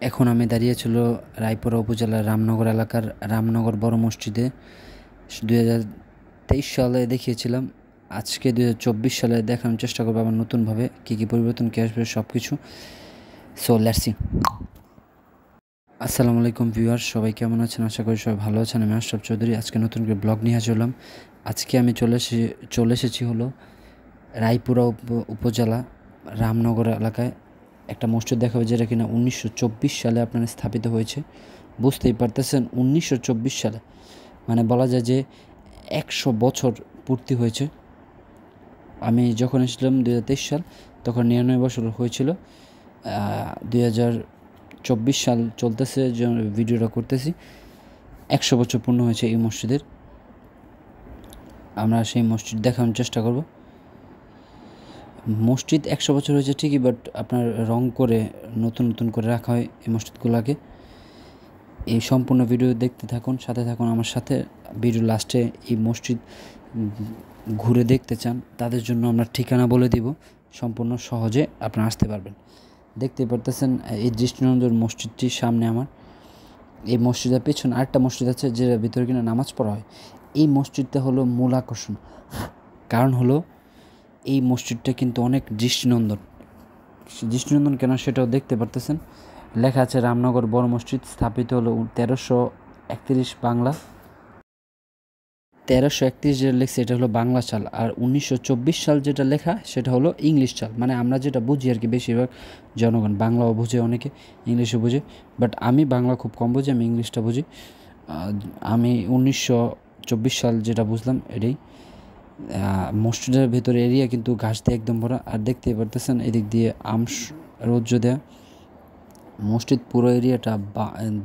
এখন আমি দাঁড়িয়েছিল রায়পুরা উপজেলার রামনগর এলাকার রামনগর বড় মসজিদে। 2023 সালে দেখিয়েছিলাম, আজকে 2024 সালে দেখানোর চেষ্টা করবো আবার নতুনভাবে কী কী পরিবর্তন কী আসবে সব কিছু। So let's see. আসসালামু আলাইকুম ভিউয়ার্স, সবাই কেমন আছেন? আশা করি সবাই ভালো আছেন। আমি আশরাফ চৌধুরী আজকে নতুন করে ব্লগ নিয়ে চললাম। আজকে আমি চলে এসেছি হলো রায়পুরা উপজেলা রামনগর এলাকায় একটা মসজিদ দেখাবে, যেটা কিনা 1924 সালে আপনার স্থাপিত হয়েছে। বুঝতেই পারতেছেন, 1924 সালে মানে বলা যায় যে 100 বছর পূর্তি হয়েছে। আমি যখন এসেছিলাম 2023 সাল, তখন 99 বছর হয়েছিল। 2024 সাল চলতেছে, যে ভিডিওটা করতেছি, 100 বছর পূর্ণ হয়েছে এই মসজিদের। আমরা সেই মসজিদ দেখানোর চেষ্টা করব। মসজিদ 100 বছর হয়েছে ঠিকই, বাট আপনার রং করে নতুন করে রাখা হয় এই মসজিদগুলোকে। এই সম্পূর্ণ ভিডিও দেখতে থাকুন, সাথে থাকুন আমার সাথে। ভিডিও লাস্টে এই মসজিদ ঘুরে দেখতে চান, তাদের জন্য আমরা ঠিকানা বলে দিব, সম্পূর্ণ সহজে আপনারা আসতে পারবেন। দেখতে পারতেছেন এই দৃষ্টিনন্দন মসজিদটির সামনে আমার। এই মসজিদের পেছনে আরেকটা মসজিদ আছে, যেটার ভিতরে কিনা নামাজ পড়া হয়। এই মসজিদটা হলো মূল আকর্ষণ, কারণ হলো এই মসজিদটা কিন্তু অনেক দৃষ্টিনন্দন কেন সেটাও দেখতে পারতেছেন। লেখা আছে রামনগর বড় মসজিদ, স্থাপিত হলো 1331 বাংলা। 1331 যেটা লেখছে এটা হলো বাংলা সাল, আর 1924 সাল যেটা লেখা সেটা হলো ইংলিশ সাল। মানে আমরা যেটা বুঝি আর কি, বেশিরভাগ জনগণ বাংলাও বুঝে, অনেকে ইংলিশও বুঝে, বাট আমি বাংলা খুব কম বুঝি, আমি ইংলিশটা বুঝি। আমি 1924 সাল যেটা বুঝলাম এটাই। মসজিদের ভেতরে এরিয়া কিন্তু ঘাস দিয়ে একদম ভরা, আর দেখতে পারতেছেন এদিক দিয়ে রৌদ্র দেয়া। মসজিদ পুরো এরিয়াটা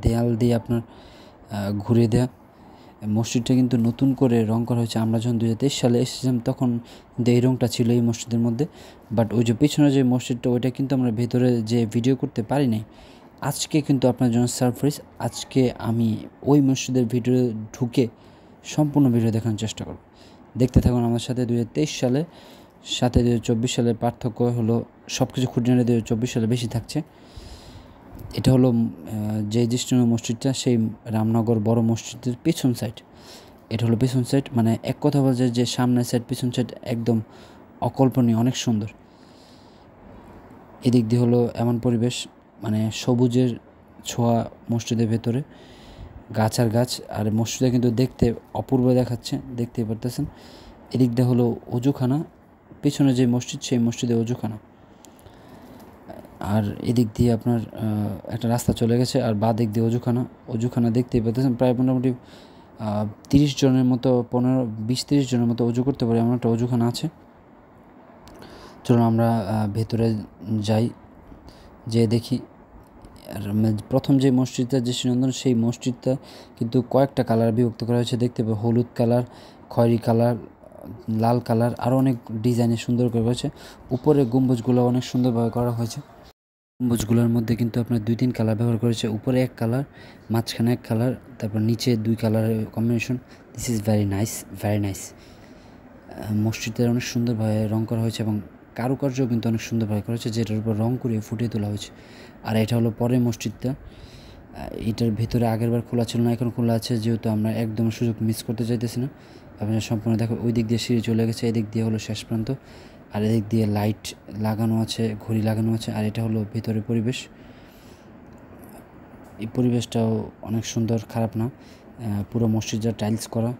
দেয়াল দিয়ে আপনার ঘুরে দেয়া। মসজিদটা কিন্তু নতুন করে রং করা হয়েছে। আমরা যখন 2023 সালে এসেছিলাম তখন কিন্তু এই রংটা ছিল এই মসজিদের মধ্যে, বাট ওই যে পেছনে যে মসজিদটা, ওইটা কিন্তু আমরা ভেতরে যে ভিডিও করতে পারি নাই। আজকে কিন্তু আপনার জন্য সারপ্রাইজ। আজকে আমি ওই মসজিদের ভিডিও ঢুকে সম্পূর্ণ ভিডিও দেখানোর চেষ্টা করব। দেখতে থাকুন আমার সাথে। 2023 সালে সাথে 2024 সালের পার্থক্য হলো সব কিছু খুঁটিনাটি 2024 সালে বেশি থাকছে। এটা হলো যে দৃষ্টিনন্দন মসজিদটা, সেই রামনগর বড় মসজিদের পেছন সাইড। এটা হলো পেছন সাইড, মানে এক কথা বলা যায় যে সামনের সাইড পেছন সাইড একদম অকল্পনীয়, অনেক সুন্দর। এদিক দিয়ে হলো এমন পরিবেশ, মানে সবুজের ছোঁয়া মসজিদের ভেতরে, গাছ আর গাছ, আর মসজিদে কিন্তু দেখতে অপূর্ব দেখাচ্ছে, দেখতেই পারতেছেন। এদিক দিয়ে হলো অজুখানা, পেছনে যে মসজিদ সেই মসজিদে অজুখানা, আর এদিক দিয়ে আপনার একটা রাস্তা চলে গেছে, আর বাঁ দিক দিয়ে অজুখানা দেখতেই পাচ্ছেন। প্রায় মোটামুটি 30 জনের মতো, 20-30 জনের মতো অজু করতে পারে এমন একটা অজুখানা আছে। চলুন আমরা ভেতরে যাই, যে দেখি। আর প্রথম যে মসজিদটা দৃষ্টিনন্দন, সেই মসজিদটা কিন্তু কয়েকটা কালার বিভক্ত করা হয়েছে, দেখতে পাবো হলুদ কালার, খয়েরি কালার, লাল কালার, আরও অনেক ডিজাইনে সুন্দর করে হয়েছে। উপরে গম্বুজগুলো অনেক সুন্দরভাবে করা হয়েছে। গম্বুজগুলোর মধ্যে কিন্তু আপনার 2-3 কালার ব্যবহার করেছে। উপরে এক কালার, মাঝখানে এক কালার, তারপর নিচে 2 কালারের combination. This is very nice. মসজিদটা অনেক সুন্দরভাবে রং করা হয়েছে, এবং কারুকার্য কিন্তু অনেক সুন্দরভাবে করা হয়েছে, যেটার উপর রং করে ফুটিয়ে তোলা হয়েছে। আর এটা হলো পরের মসজিদটা। এটার ভিতরে আগেরবার খোলা ছিল না, এখন খোলা আছে, যেহেতু আমরা একদম সুযোগ মিস করতে চাইতেছি না। আপনারা সম্পূর্ণ দেখো, ওই দিক দিয়ে সিঁড়ি চলে গেছে, এদিক দিয়ে হলো শেষ প্রান্ত, আর এদিক দিয়ে লাইট লাগানো আছে, ঘড়ি লাগানো আছে। আর এটা হলো ভিতরের পরিবেশ। এই পরিবেশটাও অনেক সুন্দর, খারাপ না। পুরো মসজিদটা টাইলস করা।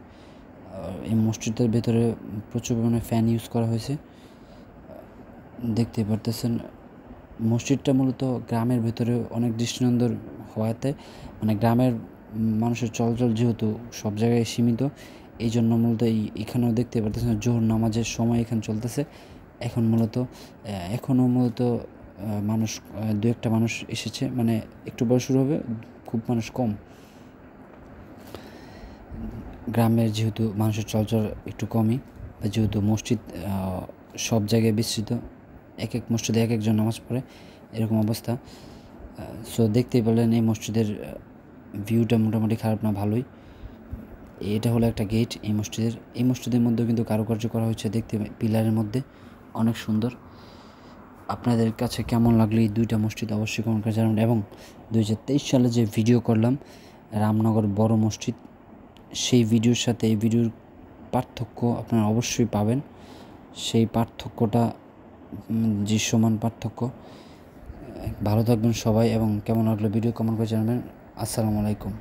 এই মসজিদের ভেতরে প্রচুর পরিমাণে ফ্যান ইউজ করা হয়েছে, দেখতে পারতেছেন। মসজিদটা মূলত গ্রামের ভেতরে অনেক দৃষ্টিনন্দন হওয়াতে, মানে গ্রামের মানুষের চলাচল যেহেতু সব জায়গায় সীমিত, এই জন্য মূলত এখানেও দেখতে পারতেছেন জোহর নামাজের সময় এখানে চলতেছে। এখনও মূলত মানুষ, 2-1টা মানুষ এসেছে, মানে একটু পরে শুরু হবে, খুব মানুষ কম। গ্রামের যেহেতু মানুষের চলাচল একটু কমই, যেহেতু মসজিদ সব জায়গায় বিস্তৃত, এক মসজিদে এক একজন নামাজ পড়ে, এরকম অবস্থা। সো দেখতেই পেলেন এই মসজিদের ভিউটা মোটামুটি খারাপ না, ভালোই। এটা হলো একটা গেট এই মসজিদের মধ্যেও কিন্তু কারুকার্য করা হয়েছে, দেখতে পিলারের মধ্যে অনেক সুন্দর। আপনাদের কাছে কেমন লাগলো এই দুইটা মসজিদ অবশ্যই কমেন্ট করে জানাবেন। এবং 2023 সালে যে ভিডিও করলাম রামনগর বড় মসজিদ, সেই ভিডিওর সাথে এই ভিডিওর পার্থক্য আপনারা অবশ্যই পাবেন। সেই পার্থক্যটা দৃশ্যমান পার্থক্য। ভালো থাকবেন সবাই এবং কেমন লাগলো ভিডিও কমেন্ট করে জানাবেন। আসসালামু আলাইকুম।